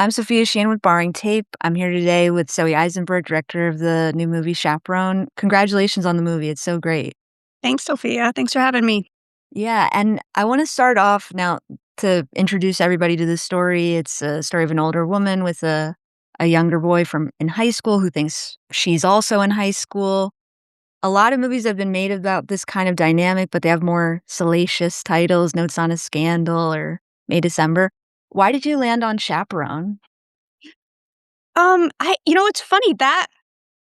I'm Sophia Shane with Barring Tape. I'm here today with Zoe Eisenberg, director of the new movie Chaperone. Congratulations on the movie. It's so great. Thanks, Sophia. Thanks for having me. Yeah, and I want to start off now to introduce everybody to this story. It's a story of an older woman with a younger boy from in high school who thinks she's also in high school. A lot of movies have been made about this kind of dynamic, but they have more salacious titles, Notes on a Scandal or May December. Why did you land on Chaperone? It's funny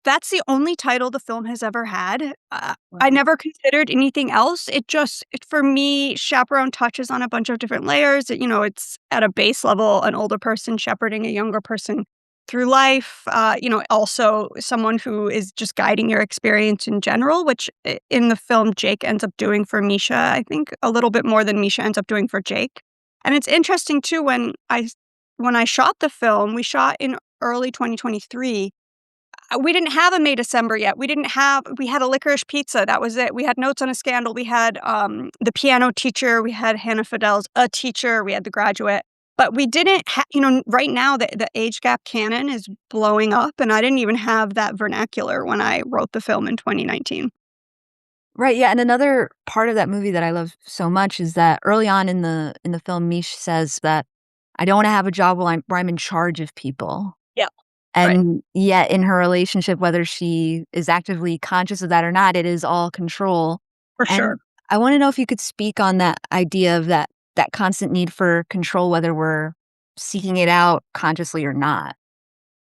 that's the only title the film has ever had. I Wow. never considered anything else. For me, Chaperone touches on a bunch of different layers. It's at a base level, an older person shepherding a younger person through life. Also someone who is just guiding your experience in general, which in the film Jake ends up doing for Misha. I think a little bit more than Misha ends up doing for Jake. And it's interesting too when I shot the film, we shot in early 2023. We didn't have a May December yet. We had a licorice pizza, that was it. We had Notes on a Scandal, we had, The Piano Teacher, we had Hannah Fidel's A Teacher, we had The Graduate, but we didn't right now, the age gap canon is blowing up, and I didn't even have that vernacular when I wrote the film in 2019. Right, yeah, and another part of that movie that I love so much is that early on in the film, Misha says that, "I don't wanna have a job where I'm in charge of people." Yeah, right, And yet in her relationship, whether she is actively conscious of that or not, it is all control. for sure. And I wanna know if you could speak on that idea of that constant need for control, whether we're seeking it out consciously or not.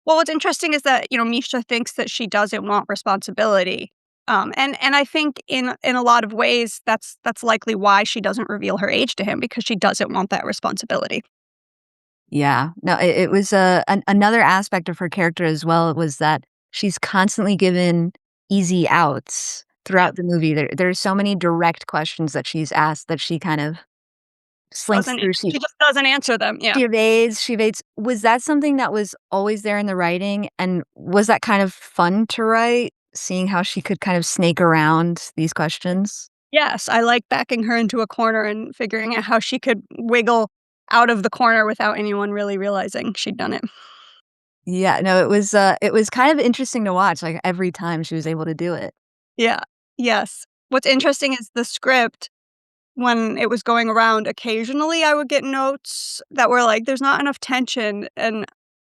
Well, what's interesting is that, Misha thinks that she doesn't want responsibility. And I think in a lot of ways that's likely why she doesn't reveal her age to him because she doesn't want that responsibility. Yeah. No, it was, another aspect of her character as well was that she's constantly given easy outs Yeah. throughout the movie. There's so many direct questions that she's asked that she kind of slinks Doesn't through. She just doesn't answer them, yeah. She evades. Was that something that was always there in the writing, and was that kind of fun to write, seeing how she could kind of snake around these questions? Yes, I like backing her into a corner and figuring out how she could wiggle out of the corner without anyone really realizing she'd done it. Yeah, no, it was kind of interesting to watch, like, every time she was able to do it. Yeah. Yes. What's interesting is the script, when it was going around, occasionally I would get notes that were like, "There's not enough tension," and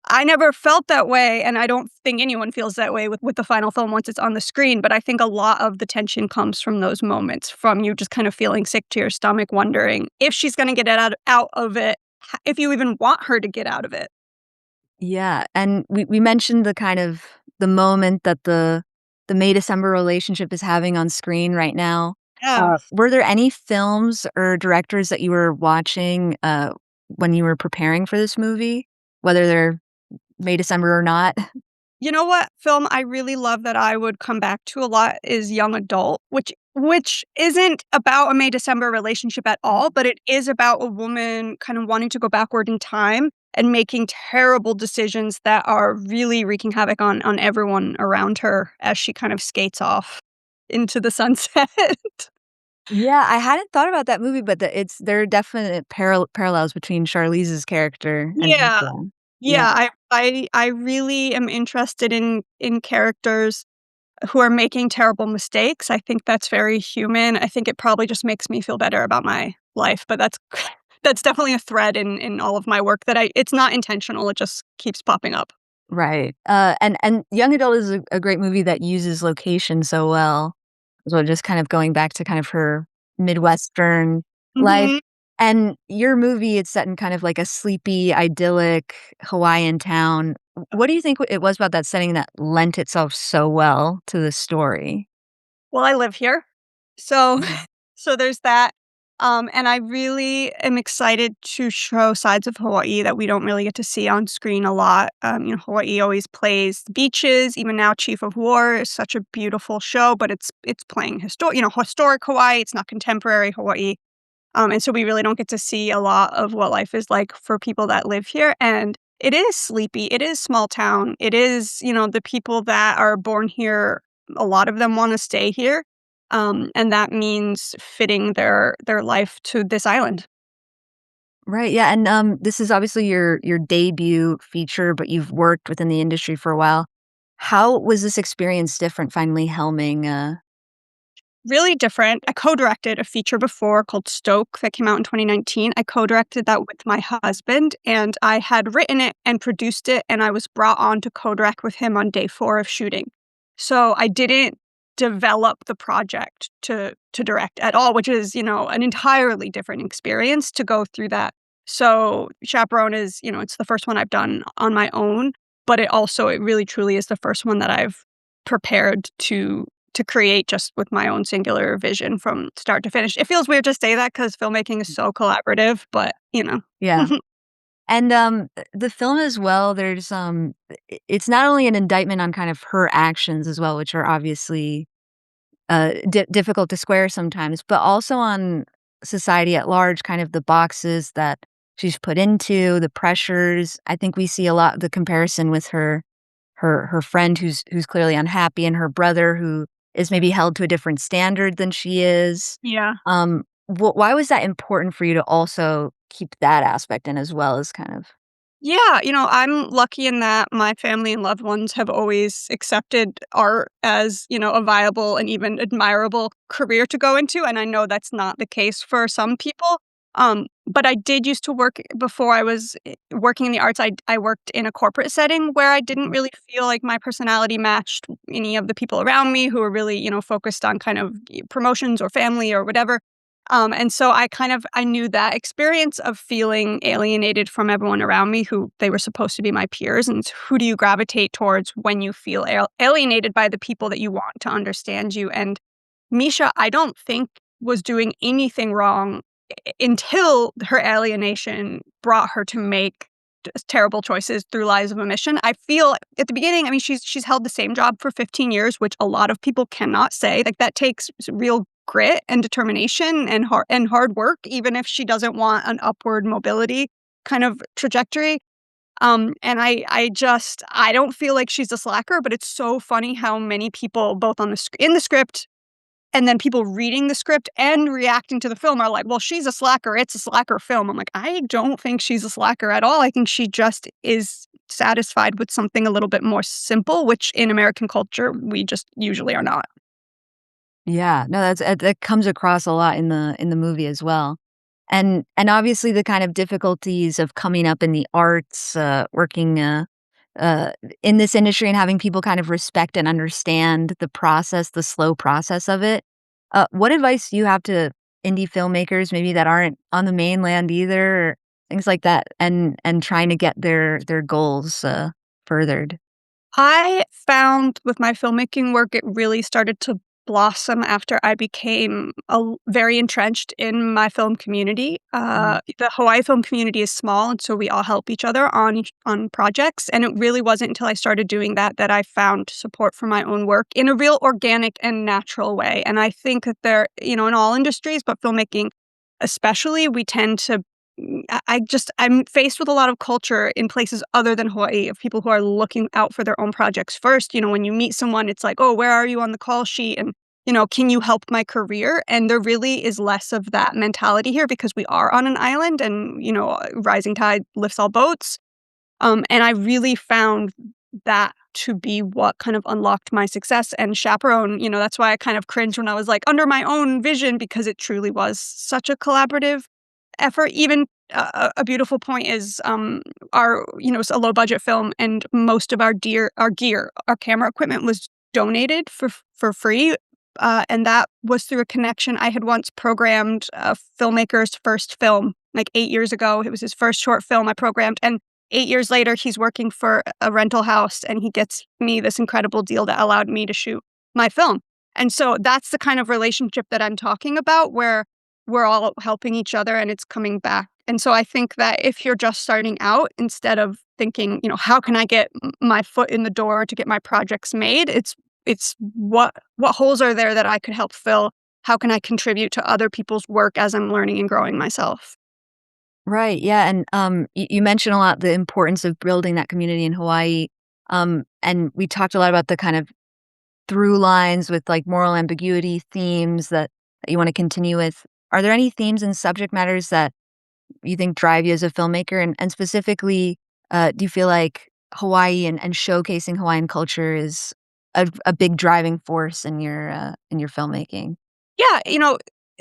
I never felt that way, and I don't think anyone feels that way with the final film once it's on the screen, but I think a lot of the tension comes from those moments, from you just kind of feeling sick to your stomach, wondering if she's gonna get it out of it, if you even want her to get out of it. Yeah, and we mentioned the kind of the moment that the May-December relationship is having on screen right now. Yeah. Were there any films or directors that you were watching, when you were preparing for this movie? Whether they're May-December or not? You know what film I really love that I would come back to a lot is Young Adult, which isn't about a May-December relationship at all, but it is about a woman kind of wanting to go backward in time and making terrible decisions that are really wreaking havoc on everyone around her as she kind of skates off into the sunset. Yeah, I hadn't thought about that movie, but there are definite parallels between Charlize's character and Yeah. Misha. Yeah. Yeah, I really am interested in characters who are making terrible mistakes. I think that's very human. I think it probably just makes me feel better about my life, but that's that's definitely a thread in all of my work that I it's not intentional, it just keeps popping up. Right. And Young Adult is a great movie that uses location so well. So just kind of going back to kind of her Midwestern life. Mhm. And your movie, it's set in kind of like a sleepy, idyllic Hawaiian town. What do you think it was about that setting that lent itself so well to the story? Well, I live here. So Mhm. so there's that. And I really am excited to show sides of Hawaii that we don't really get to see on screen a lot. Hawaii always plays the beaches. Even now, Chief of War is such a beautiful show, but it's playing historic Hawaii. It's not contemporary Hawaii. And so we really don't get to see a lot of what life is like for people that live here. And it is sleepy. It is small town. It is, the people that are born here, a lot of them want to stay here. And that means fitting their life to this island. Right, yeah, and, this is obviously your debut feature, but you've worked within the industry for a while. How was this experience different finally helming, Really different. I co-directed a feature before called Stoke that came out in 2019. I co-directed that with my husband, and I had written it and produced it, and I was brought on to co-direct with him on day 4 of shooting. So, I didn't develop the project to direct at all, which is, an entirely different experience to go through that. So, Chaperone is, it's the first one I've done on my own, but it really truly is the first one that I've prepared to create just with my own singular vision from start to finish. It feels weird to say that because filmmaking is so collaborative, but, yeah. And, the film as well, there's, it's not only an indictment on kind of her actions as well, which are obviously, difficult to square sometimes, but also on society at large, kind of the boxes that she's put into, the pressures. I think we see a lot the comparison with her friend who's clearly unhappy and her brother who is maybe held to a different standard than she is. Yeah. Why was that important for you to also keep that aspect in as well as kind of Yeah, I'm lucky in that my family and loved ones have always accepted art as, a viable and even admirable career to go into, and I know that's not the case for some people. But I did used to work before I was working in the arts. I worked in a corporate setting where I didn't really feel like my personality matched any of the people around me who were really, focused on kind of promotions or family or whatever. And so I knew that experience of feeling alienated from everyone around me who they were supposed to be my peers, and who do you gravitate towards when you feel alienated by the people that you want to understand you? And Misha, I don't think was doing anything wrong until her alienation brought her to make terrible choices through lies of omission. I feel at the beginning, I mean, she's held the same job for 15 years, which a lot of people cannot say. Like that takes real grit and determination and hard work, even if she doesn't want an upward mobility kind of trajectory. And I don't feel like she's a slacker, but it's so funny how many people, both on in the script and then people reading the script and reacting to the film are like, "Well, she's a slacker. It's a slacker film." I'm like, "I don't think she's a slacker at all. I think she just is satisfied with something a little bit more simple," which in American culture, we just usually are not. Yeah, no, that comes across a lot in the movie as well. And obviously the kind of difficulties of coming up in the arts, working, uh, in this industry and having people kind of respect and understand the process, the slow process of it. What advice do you have to indie filmmakers maybe that aren't on the mainland either, or things like that, and trying to get their goals, furthered? I found with my filmmaking work, it really started to blossom after I became very entrenched in my film community. Mm. The Hawaii film community is small, and so we all help each other on projects. And it really wasn't until I started doing that that I found support for my own work in a real organic and natural way. And I think that in all industries, but filmmaking especially, we tend to I'm faced with a lot of culture in places other than Hawaii of people who are looking out for their own projects first. When you meet someone, it's like, "Oh, where are you on the call sheet?" And, "Can you help my career?" And there really is less of that mentality here because we are on an island and, rising tide lifts all boats. And I really found that to be what kind of unlocked my success. And Chaperone, that's why I kind of cringed when I was like, under my own vision, because it truly was such a collaborative effort. Even a beautiful point is it's a low budget film, and most of our camera equipment was donated for free. And that was through a connection. I had once programmed a filmmaker's first film like 8 years ago. It was his first short film I programmed. And 8 years later, he's working for a rental house and he gets me this incredible deal that allowed me to shoot my film. And so that's the kind of relationship that I'm talking about where we're all helping each other and it's coming back. And so I think that if you're just starting out, instead of thinking, how can I get my foot in the door to get my projects made? It's what holes are there that I could help fill? How can I contribute to other people's work as I'm learning and growing myself? Right, yeah, and, you mentioned a lot the importance of building that community in Hawaii, and we talked a lot about the kind of through lines with, like, moral ambiguity themes that you wanna continue with. Are there any themes and subject matters that you think drive you as a filmmaker? And specifically, do you feel like Hawaii and showcasing Hawaiian culture is a big driving force in your filmmaking? Yeah,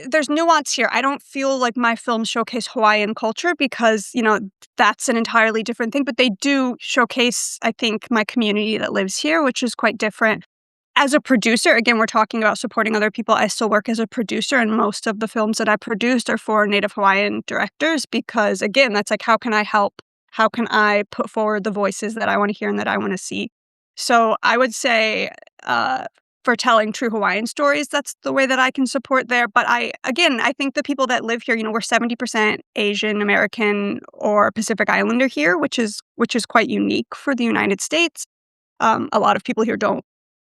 there's nuance here. I don't feel like my films showcase Hawaiian culture because, that's an entirely different thing, but they do showcase, I think, my community that lives here, which is quite different. As a producer, again, we're talking about supporting other people. I still work as a producer, and most of the films that I produced are for Native Hawaiian directors because, again, that's like, how can I help? How can I put forward the voices that I want to hear and that I want to see? So I would say, uh, for telling true Hawaiian stories, that's the way that I can support there. But I think the people that live here, we're 70% Asian American or Pacific Islander here, which is quite unique for the United States. A lot of people here don't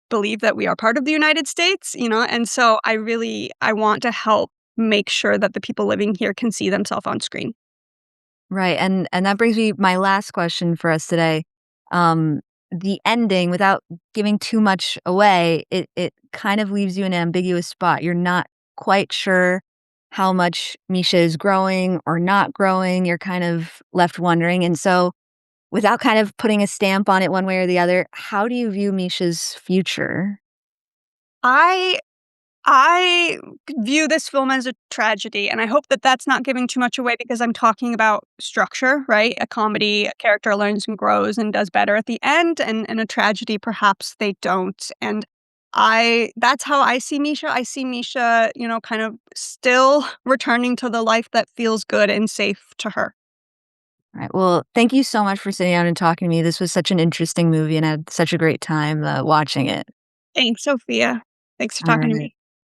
believe that we are part of the United States, and so I want to help make sure that the people living here can see themselves on screen. Right, and that brings me my last question for us today. The ending, without giving too much away, it kind of leaves you in an ambiguous spot. You're not quite sure how much Misha is growing or not growing. You're kind of left wondering, and so without kind of putting a stamp on it one way or the other, how do you view Misha's future? I I view this film as a tragedy, and I hope that that's not giving too much away because I'm talking about structure, right? A comedy, a character learns and grows and does better at the end, and a tragedy, perhaps they don't. And that's how I see Misha. I see Misha, kind of still returning to the life that feels good and safe to her. Right. Well, thank you so much for sitting down and talking to me. This was such an interesting movie, and I had such a great time watching it. Thanks, Sophia. Thanks for All talking to right. me.